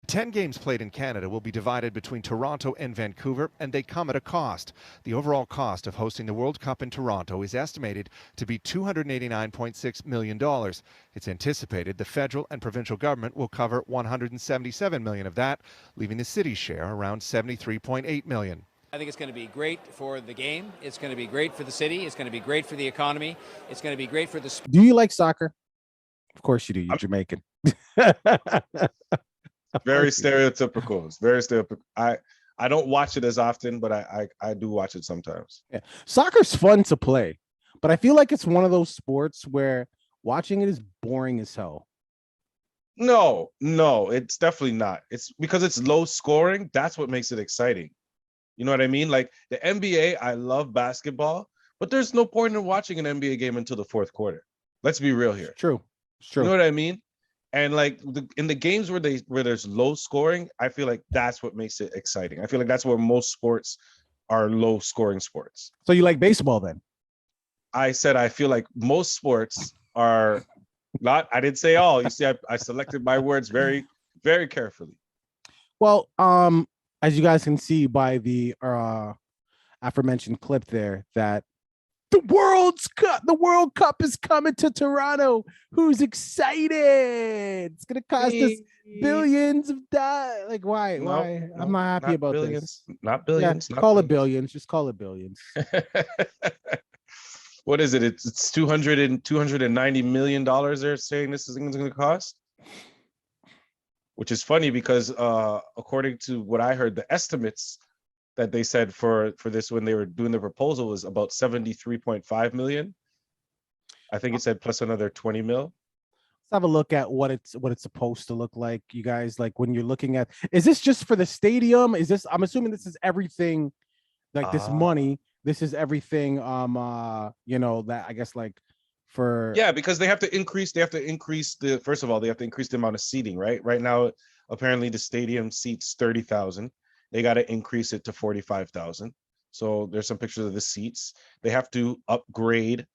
10 games played in Canada will be divided between Toronto and Vancouver, and they come at a cost. The overall cost of hosting the World Cup in Toronto is estimated to be $289.6 million. It's anticipated the federal and provincial government will cover $177 million of that, leaving the city's share around $73.8 million. I think it's going to be great for the game. It's going to be great for the city. It's going to be great for the economy. It's going to be great for the... Do you like soccer? Of course you do. You're Jamaican. Very stereotypical. It's very stereotypical. I don't watch it as often, but I do watch it sometimes. Yeah. Soccer's fun to play, but I feel like it's one of those sports where watching it is boring as hell. No, it's definitely not. It's because it's low scoring. That's what makes it exciting. You know what I mean? Like the NBA, I love basketball, but there's no point in watching an NBA game until the fourth quarter. Let's be real here. It's true. You know what I mean? And like in the games where there's low scoring, I feel like that's what makes it exciting. I feel like that's where most sports are low scoring sports. So you like baseball then? I said I feel like most sports are not. I didn't say all. You see, I selected my words very, very carefully. Well, as you guys can see by the aforementioned clip there, that the World Cup is coming to Toronto. Who's excited? It's gonna cost us billions of dollars. Like, why? Why? I'm not happy about billions, this. Not billions. Yeah, not call it billions. Just call it billions. What is it? It's $290 million. They're saying this is going to cost. Which is funny because according to what I heard, the estimates that they said for this when they were doing the proposal was about 73.5 million. I think it said plus another 20 mil. Let's have a look at what it's supposed to look like, you guys. Like when you're looking at, is this just for the stadium? Is this, I'm assuming this is everything, like this money, this is everything, you know, that I guess like for... Yeah, because they have to increase the, first of all, they have to increase the amount of seating, right? Right now, apparently the stadium seats 30,000. They got to increase it to 45,000. So there's some pictures of the seats. They have to upgrade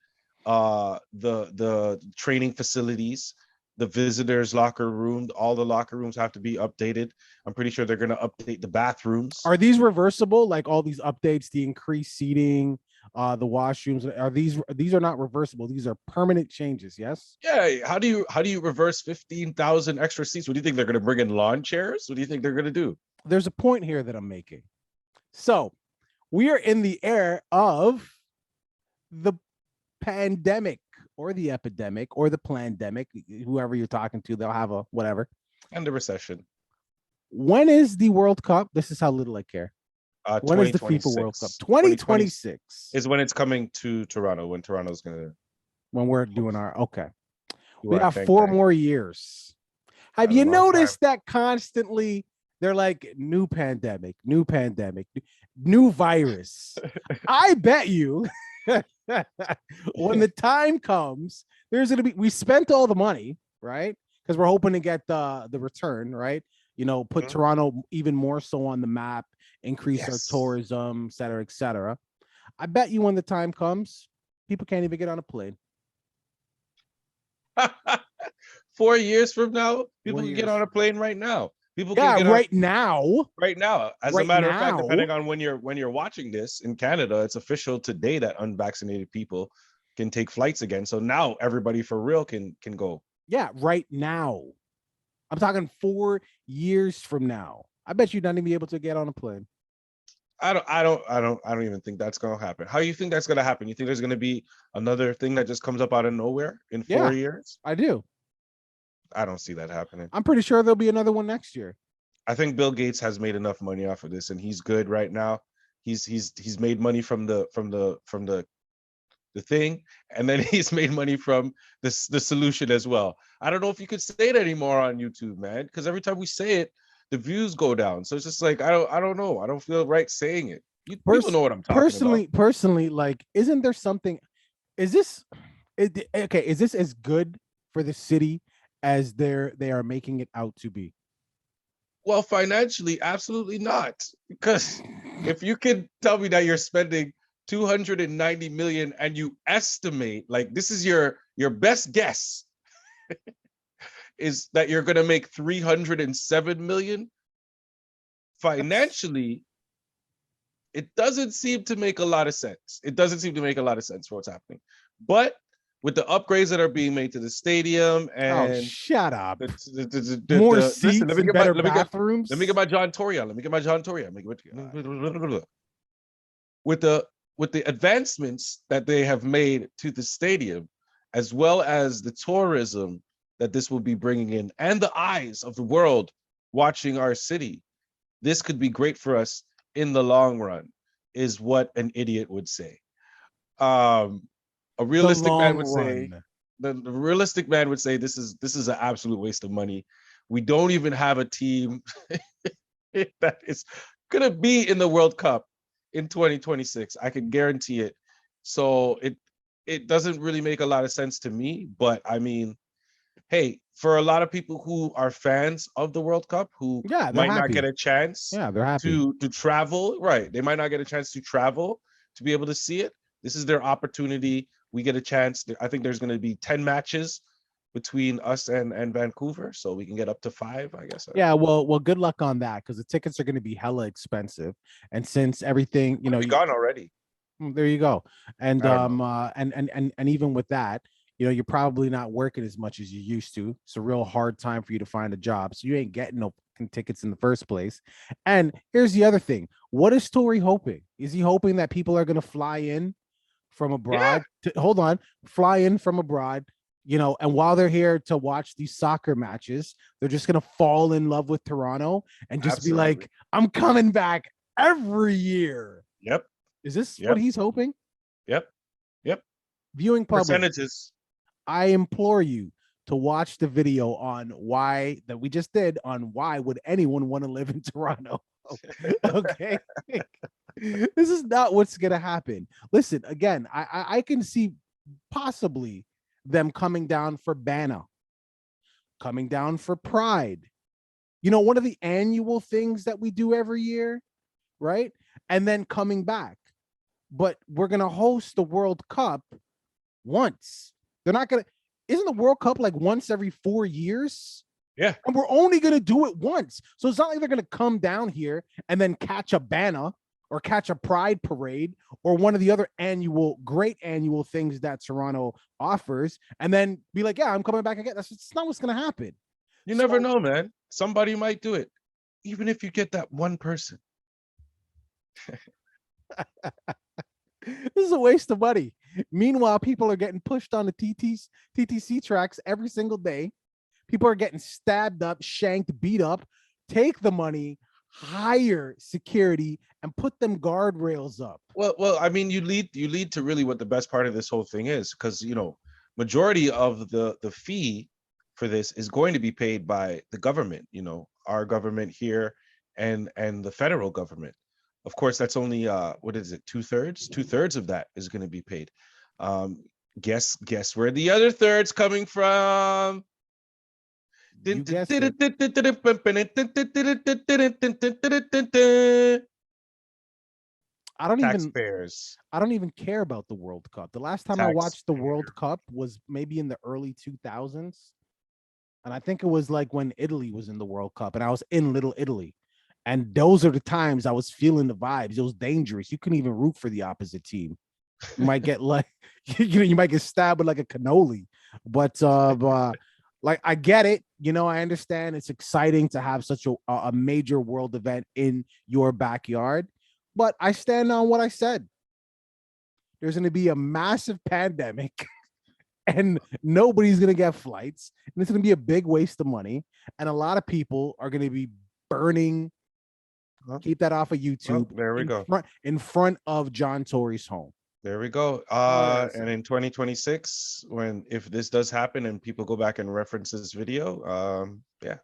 the training facilities, the visitors locker room. All the locker rooms have to be updated. I'm pretty sure they're going to update the bathrooms. Are these reversible? Like all these updates, the increased seating, the washrooms, are these are not reversible? These are permanent changes. Yes. Yeah. How do you reverse 15,000 extra seats? What do you think they're going to bring in lawn chairs? What do you think they're going to do? There's a point here that I'm making. So we are in the era of the pandemic or the epidemic or the plandemic, whoever you're talking to, they'll have a whatever. And the recession. When is the World Cup? This is how little I care. When is the FIFA World Cup? 2026 is when it's coming to Toronto, when Toronto's gonna, when we're doing our we got 4 more years. Have you noticed that constantly they're like new pandemic, new virus? I bet you when the time comes, there's gonna be, we spent all the money, right? Because we're hoping to get the return, right? You know, put Toronto even more so on the map, increase our tourism, et cetera, et cetera. I bet you when the time comes, people can't even get on a plane. 4 years from now, people can get on a plane right now. People can get right now. Right now. As a matter of fact, depending on when you're watching this in Canada, it's official today that unvaccinated people can take flights again. So now everybody for real can go. Yeah, right now. I'm talking 4 years from now. I bet you're not even able to get on a plane. I don't even think that's gonna happen. How do you think that's gonna happen? You think there's gonna be another thing that just comes up out of nowhere in 4 years? I do. I don't see that happening. I'm pretty sure there'll be another one next year. I think Bill Gates has made enough money off of this, and he's good right now. He's made money from the thing, and then he's made money from the solution as well. I don't know if you could say it anymore on YouTube, man, because every time we say it, the views go down. So it's just like I don't know. I don't feel right saying it. People know what I'm talking about. Personally, like, isn't there something? Is this as good for the city as they are making it out to be? Well, financially, absolutely not. Because if you can tell me that you're spending 290 million and you estimate, like, this is your best guess, is that you're going to make 307 million. Financially, it doesn't seem to make a lot of sense. It doesn't seem to make a lot of sense for what's happening. But with the upgrades that are being made to the stadium and shut up. the More listen, seats and better bathrooms. Let me get my John Tory on. With the advancements that they have made to the stadium, as well as the tourism that this will be bringing in, and the eyes of the world watching our city, this could be great for us in the long run, is what an idiot would say. A realistic man would say, the realistic man would say, this is an absolute waste of money. We don't even have a team that is gonna be in the World Cup in 2026. I can guarantee it. So it doesn't really make a lot of sense to me. But I mean, hey, for a lot of people who are fans of the World Cup, who might not get a chance they're happy to travel, right? They might not get a chance to travel to be able to see it. This is their opportunity. We get a chance. I think there's going to be 10 matches between us and Vancouver, so we can get up to 5, I guess. Yeah, well, good luck on that, because the tickets are going to be hella expensive, and since everything, you know, gone already. There you go, and and even with that, you know, you're probably not working as much as you used to. It's a real hard time for you to find a job, so you ain't getting no tickets in the first place. And here's the other thing: what is Tory hoping? Is he hoping that people are going to fly in from abroad? Fly in from abroad, you know, and while they're here to watch these soccer matches, they're just going to fall in love with Toronto and just be like, I'm coming back every year. Yep. Is this what he's hoping? Yep. Viewing public, percentages. I implore you to watch the video on why that we just did on why would anyone want to live in Toronto. Okay. This is not what's gonna happen. Listen, again, I can see possibly them coming down for Banner, coming down for Pride. You know, one of the annual things that we do every year, right? And then coming back. But we're gonna host the World Cup once. They're not gonna. Isn't the World Cup like once every 4 years? Yeah. And we're only gonna do it once. So it's not like they're gonna come down here and then catch a Banner or catch a Pride parade or one of the other great annual things that Toronto offers, and then be like, yeah, I'm coming back again. That's not what's gonna happen. You never know, man. Somebody might do it, even if you get that one person. This is a waste of money. Meanwhile, people are getting pushed on the TTC tracks every single day. People are getting stabbed up, shanked, beat up. Take the money, hire security, and put them guardrails up. Well, I mean, you lead to really what the best part of this whole thing is, because, you know, majority of the fee for this is going to be paid by the government, you know, our government here and the federal government. Of course, that's only what is it, 2/3? 2/3 of that is going to be paid. Guess where the other third's coming from? I don't even care about the World Cup. The last time I watched the World Cup was maybe in the early 2000s. And I think it was like when Italy was in the World Cup and I was in Little Italy. And those are the times I was feeling the vibes. It was dangerous. You couldn't even root for the opposite team. You might get like, you might get stabbed with like a cannoli. But like, I get it. You know, I understand it's exciting to have such a major world event in your backyard. But I stand on what I said. There's going to be a massive pandemic and nobody's going to get flights. And it's going to be a big waste of money. And a lot of people are going to be burning. Keep that off of YouTube. There we go. In front of John Tory's home. There we go. And in 2026, if this does happen and people go back and reference this video, yeah.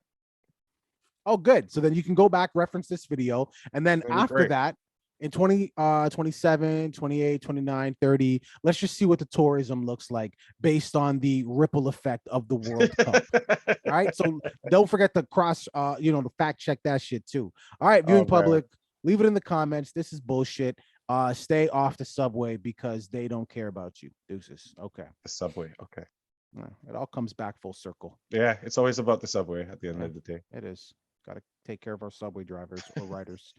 Oh, good. So then you can go back, reference this video, and then after that, in 27, 28, 29, 30, let's just see what the tourism looks like based on the ripple effect of the World Cup. All right. So don't forget to to fact check that shit too. All right, viewing public, leave it in the comments. This is bullshit. Stay off the subway because they don't care about you. Deuces. Okay. The subway. Okay. Yeah, it all comes back full circle. Yeah, it's always about the subway at the end of the day. It is. Got to take care of our subway drivers or riders.